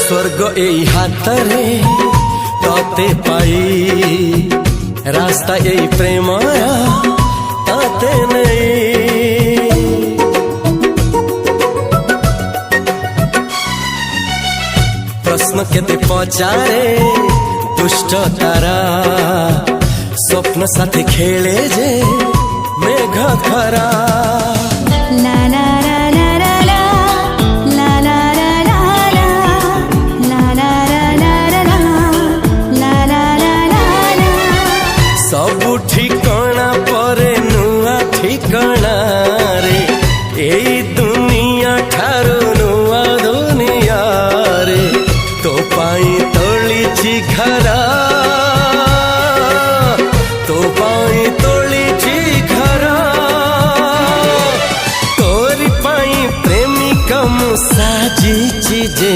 स्वर्ग एई हातरे तते पाई रास्ता एई प्रेमया ताते नहीं। प्रश्न केते पचारे दुष्ट तारा स्वप्न साथी खेले जे मेघ खरा। ला ला ला ला ला ला ला ला ला ला ला ला ला ला ला। सबु ठिकाना परे नुआ ठिकाना रे एई दुनिया ठारू नुआ दुनिया रे। तो पाई तोलिछि घरा तो पाई तोलिछि घरा तोरी पाई प्रेमिका मु साजिछि जे